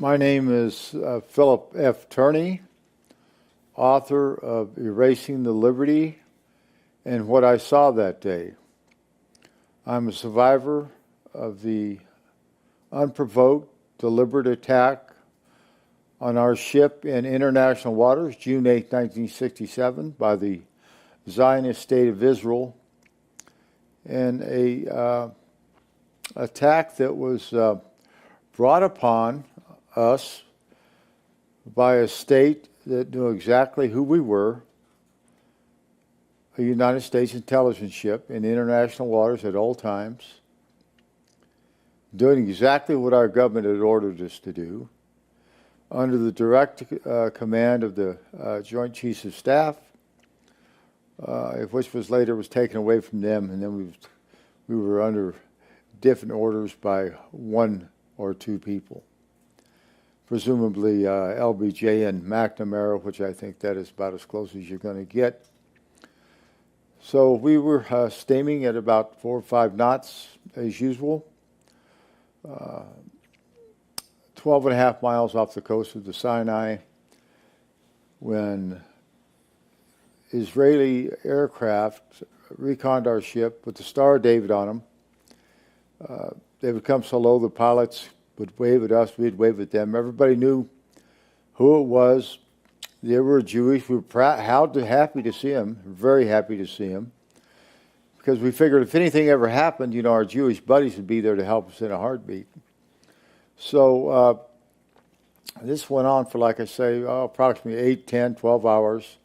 My name is Philip F. Tourney, author of Erasing the Liberty and What I Saw That Day. I'm a survivor of the unprovoked, deliberate attack on our ship in international waters, June 8, 1967, by the Zionist State of Israel, and a attack that was brought upon us by a state that knew exactly who we were, a United States intelligence ship in international waters at all times, doing exactly what our government had ordered us to do, under the direct command of the Joint Chiefs of Staff, which was later taken away from them, and then we were under different orders by one or two people. Presumably LBJ and McNamara, which I think that is about as close as you're going to get. So we were steaming at about 4 or 5 knots as usual, 12 and a half miles off the coast of the Sinai, when Israeli aircraft reconned our ship with the Star of David on them. They would come so low, the pilots would wave at us, we'd wave at them. Everybody knew who it was. They were Jewish. We were happy to see them, very happy to see them, because we figured if anything ever happened, you know, our Jewish buddies would be there to help us in a heartbeat. So this went on for, like I say, approximately 8, 10, 12 hours.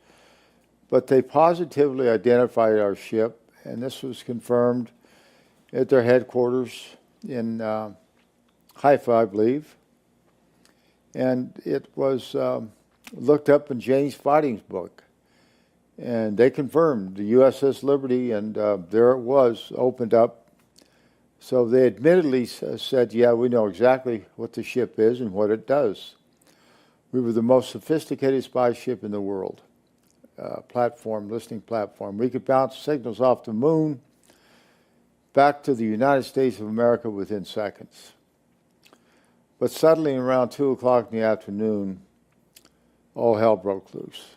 But they positively identified our ship, and this was confirmed at their headquarters in Haifa, I believe. And it was looked up in James Fighting's book. And they confirmed the USS Liberty, and there it was, opened up. So they admittedly said, yeah, we know exactly what the ship is and what it does. We were the most sophisticated spy ship in the world. Listening platform. We could bounce signals off the moon back to the United States of America within seconds. But suddenly, around 2 o'clock in the afternoon, all hell broke loose.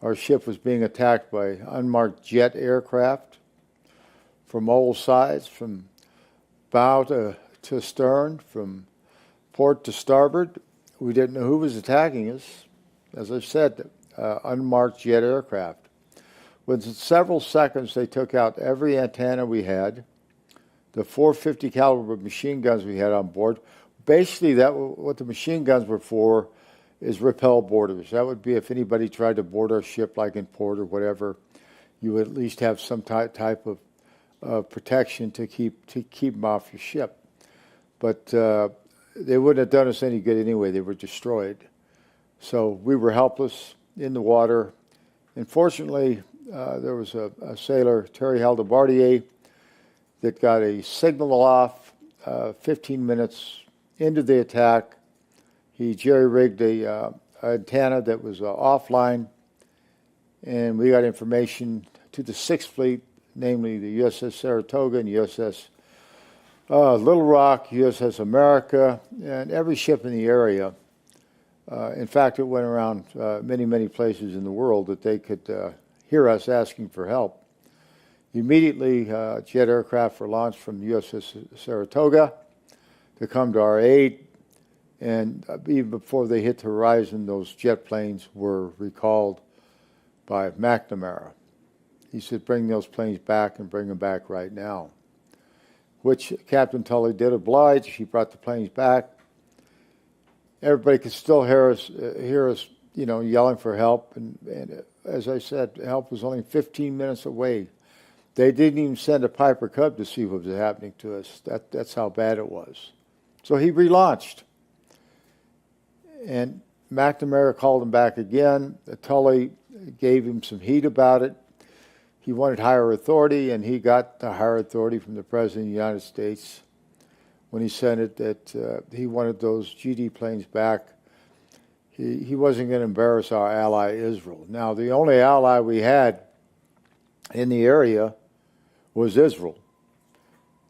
Our ship was being attacked by unmarked jet aircraft from all sides, from bow to stern, from port to starboard. We didn't know who was attacking us. As I said, unmarked jet aircraft. Within several seconds, they took out every antenna we had, the 450 caliber machine guns we had on board. Basically, what the machine guns were for is repel boarders. That would be if anybody tried to board our ship, like in port or whatever, you would at least have some type of protection to keep them off your ship. But they wouldn't have done us any good anyway. They were destroyed. So we were helpless in the water. And fortunately, there was a sailor, Terry Haldebardier, that got a signal off 15 minutes into the attack. He jerry-rigged a antenna that was offline, and we got information to the 6th Fleet, namely the USS Saratoga and USS Little Rock, USS America, and every ship in the area. In fact, it went around many, many places in the world that they could hear us asking for help. Immediately, jet aircraft were launched from the USS Saratoga to come to our aid, and even before they hit the horizon, those jet planes were recalled by McNamara. He said, bring those planes back and bring them back right now, which Captain Tully did oblige. He brought the planes back. Everybody could still hear us, you know, yelling for help. And as I said, help was only 15 minutes away. They didn't even send a Piper Cub to see what was happening to us. That's how bad it was. So he relaunched. And McNamara called him back again. Tully gave him some heat about it. He wanted higher authority, and he got the higher authority from the President of the United States when he sent it that he wanted those GD planes back. He wasn't going to embarrass our ally Israel. Now, the only ally we had in the area was Israel.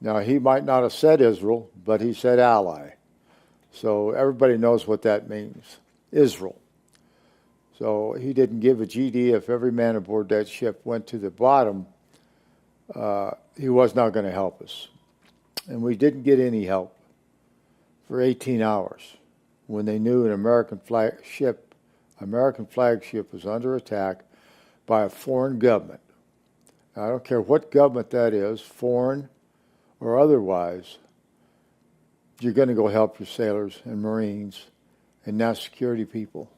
Now, he might not have said Israel, but he said ally. So everybody knows what that means, Israel. So he didn't give a GD if every man aboard that ship went to the bottom. He was not going to help us. And we didn't get any help for 18 hours when they knew an American flagship was under attack by a foreign government. Now, I don't care what government that is, foreign or otherwise, you're going to go help your sailors and Marines and now security people.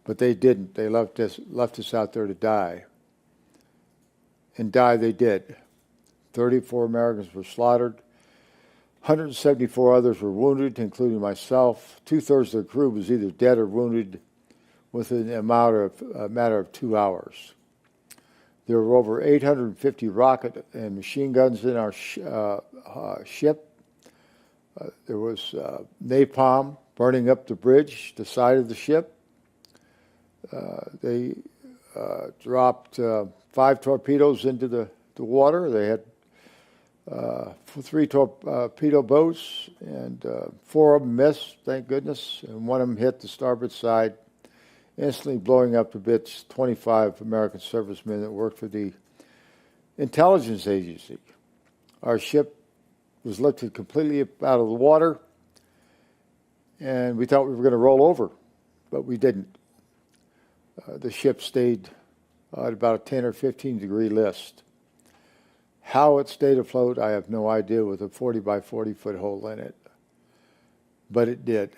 But they didn't. They left us out there to die. And die they did. 34 Americans were slaughtered. 174 others were wounded, including myself. 2/3 of the crew was either dead or wounded within a matter of 2 hours. There were over 850 rocket and machine guns in our ship. There was napalm burning up the bridge, the side of the ship. They dropped 5 torpedoes into the water. They had 3 torpedo boats, and 4 of them missed, thank goodness, and one of them hit the starboard side, instantly blowing up to bits 25 American servicemen that worked for the intelligence agency. Our ship was lifted completely out of the water, and we thought we were going to roll over, but we didn't. The ship stayed at about a 10 or 15 degree list. How it stayed afloat, I have no idea, with a 40 by 40 foot hole in it. But it did.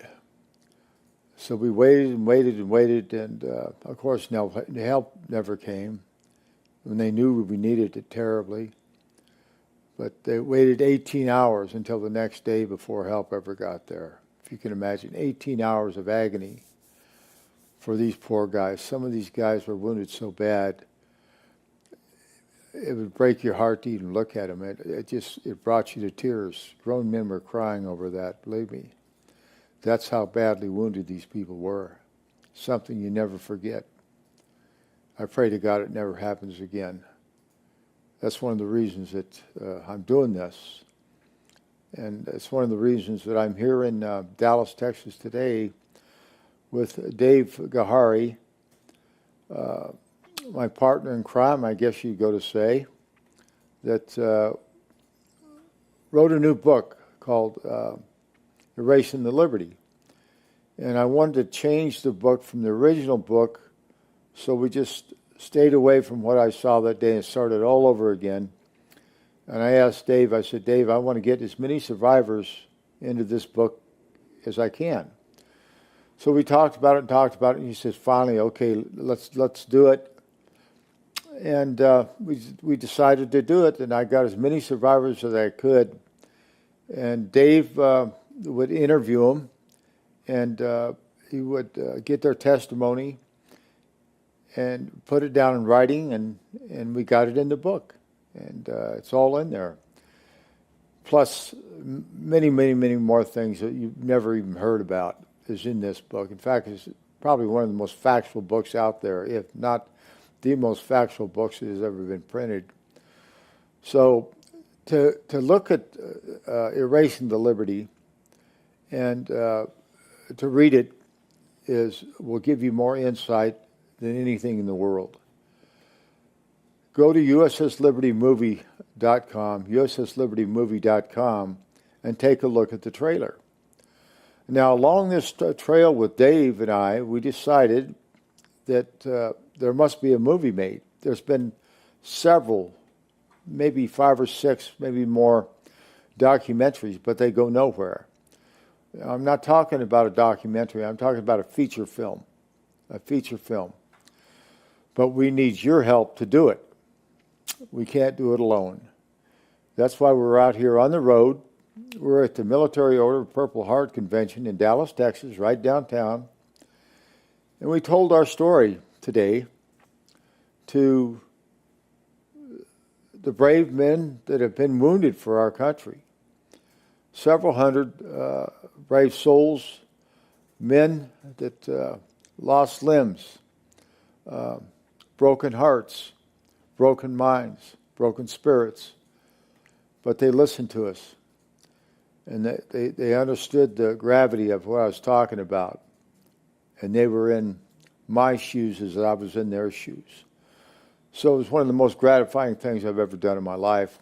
So we waited and waited and waited, and of course, help never came. When they knew we needed it terribly. But they waited 18 hours until the next day before help ever got there. If you can imagine, 18 hours of agony for these poor guys. Some of these guys were wounded so bad, it would break your heart to even look at them. It brought you to tears. Grown men were crying over that, believe me. That's how badly wounded these people were. Something you never forget. I pray to God it never happens again. That's one of the reasons that I'm doing this. And it's one of the reasons that I'm here in Dallas, Texas today with Dave Gahary, my partner in crime, I guess you'd go to say, that wrote a new book called Erasing the Liberty. And I wanted to change the book from the original book, so we just stayed away from what I saw that day and started all over again. And I asked Dave, I said, Dave, I want to get as many survivors into this book as I can. So we talked about it, and he says, finally, okay, let's do it. And we decided to do it, and I got as many survivors as I could. And Dave would interview them, and he would get their testimony and put it down in writing, and we got it in the book. And it's all in there. Plus many, many, many more things that you've never even heard about is in this book. In fact, it's probably one of the most factual books out there, if not the most factual books that has ever been printed. So to look at Erasing the Liberty and to read it will give you more insight than anything in the world. Go to usslibertymovie.com, and take a look at the trailer. Now, along this trail with Dave and I, we decided that there must be a movie made. There's been several, maybe 5 or 6, maybe more documentaries, but they go nowhere. I'm not talking about a documentary. I'm talking about a feature film. But we need your help to do it. We can't do it alone. That's why we're out here on the road. We're at the Military Order of Purple Heart Convention in Dallas, Texas, right downtown. And we told our story today to the brave men that have been wounded for our country. Several hundred brave souls, men that lost limbs, broken hearts, broken minds, broken spirits. But they listened to us. And they understood the gravity of what I was talking about. And they were in my shoes as I was in their shoes. So it was one of the most gratifying things I've ever done in my life.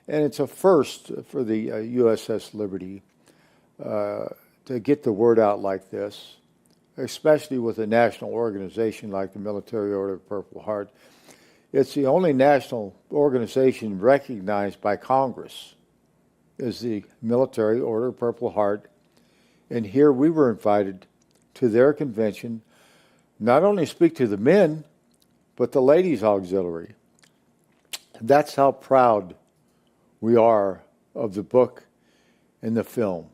And it's a first for the USS Liberty to get the word out like this, especially with a national organization like the Military Order of the Purple Heart. It's the only national organization recognized by Congress as the Military Order of Purple Heart. And here we were invited to their convention, not only speak to the men, but the ladies' auxiliary. That's how proud we are of the book and the film.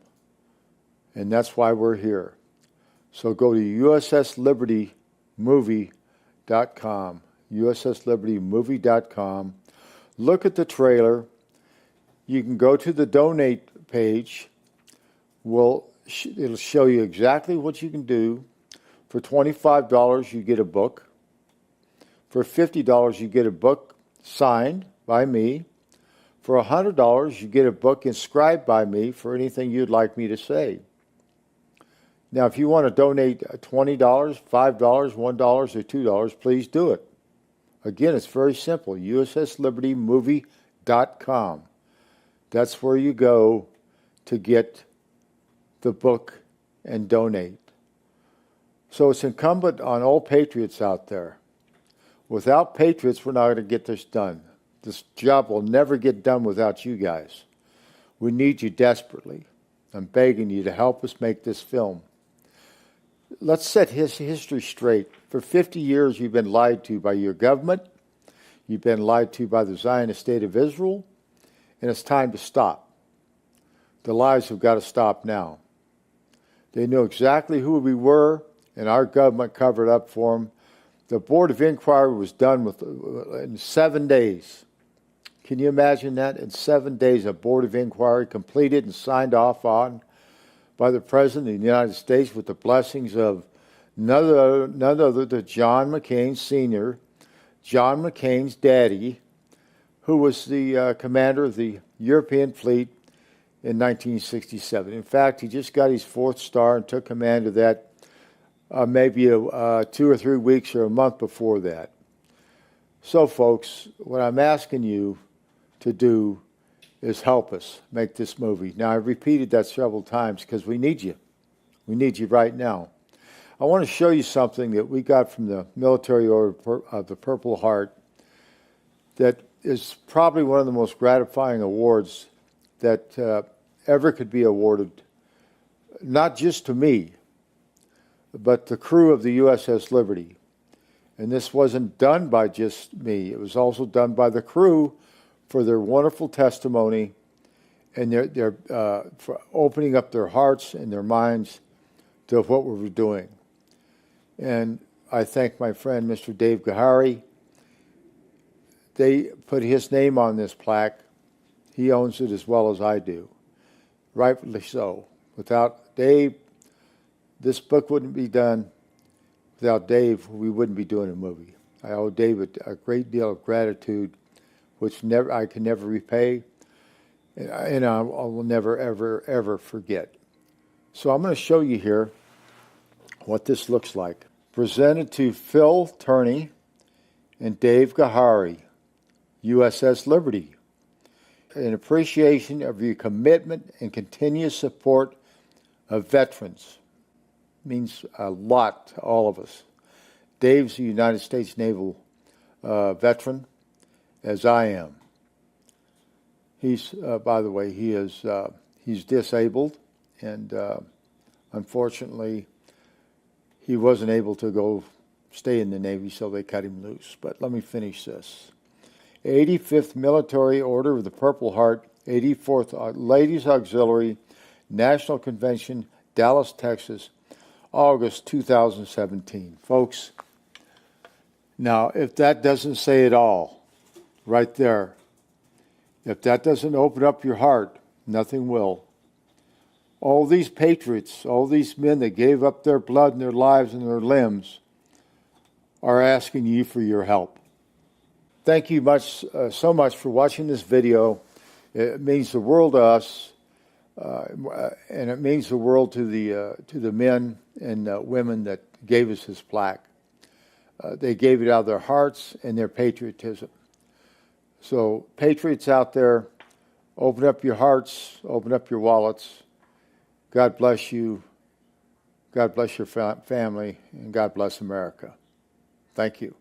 And that's why we're here. So go to usslibertymovie.com, usslibertymovie.com. Look at the trailer. You can go to the donate page. It'll show you exactly what you can do. For $25, you get a book. For $50, you get a book signed by me. For $100, you get a book inscribed by me for anything you'd like me to say. Now, if you want to donate $20, $5, $1, or $2, please do it. Again, it's very simple, usslibertymovie.com. That's where you go to get the book and donate. So it's incumbent on all patriots out there. Without patriots, we're not going to get this done. This job will never get done without you guys. We need you desperately. I'm begging you to help us make this film. Let's set history straight. For 50 years, you've been lied to by your government. You've been lied to by the Zionist State of Israel. And it's time to stop. The lies have got to stop now. They knew exactly who we were, and our government covered up for them. The Board of Inquiry was done in 7 days. Can you imagine that? In 7 days, a Board of Inquiry completed and signed off on by the President of the United States with the blessings of none other than John McCain Sr., John McCain's daddy, who was the commander of the European fleet in 1967. In fact, he just got his 4th star and took command of that maybe 2 or 3 weeks or a month before that. So, folks, what I'm asking you to do is help us make this movie. Now, I've repeated that several times because we need you. We need you right now. I want to show you something that we got from the Military Order of the Purple Heart that is probably one of the most gratifying awards that ever could be awarded, not just to me, but the crew of the USS Liberty. And this wasn't done by just me. It was also done by the crew for their wonderful testimony and for opening up their hearts and their minds to what we were doing. And I thank my friend, Mr. Dave Gahary. They put his name on this plaque. He owns it as well as I do. Rightfully so. Without Dave, this book wouldn't be done. Without Dave, we wouldn't be doing a movie. I owe David a great deal of gratitude, which I can never repay, and I will never, ever, ever forget. So I'm going to show you here what this looks like. Presented to Phil Tourney and Dave Gahary, USS Liberty. In appreciation of your commitment and continuous support of veterans. Means a lot to all of us. Dave's a United States Naval veteran, as I am. He's, by the way, he's disabled, and unfortunately, he wasn't able to stay in the Navy, so they cut him loose. But let me finish this. 85th Military Order of the Purple Heart, 84th Ladies Auxiliary, National Convention, Dallas, Texas, August 2017. Folks, now, if that doesn't say it all, right there, if that doesn't open up your heart, nothing will. All these patriots, all these men that gave up their blood and their lives and their limbs are asking you for your help. Thank you so much for watching this video. It means the world to us. And it means the world to the men and women that gave us this plaque. They gave it out of their hearts and their patriotism. So patriots out there, open up your hearts, open up your wallets. God bless you. God bless your family, and God bless America. Thank you.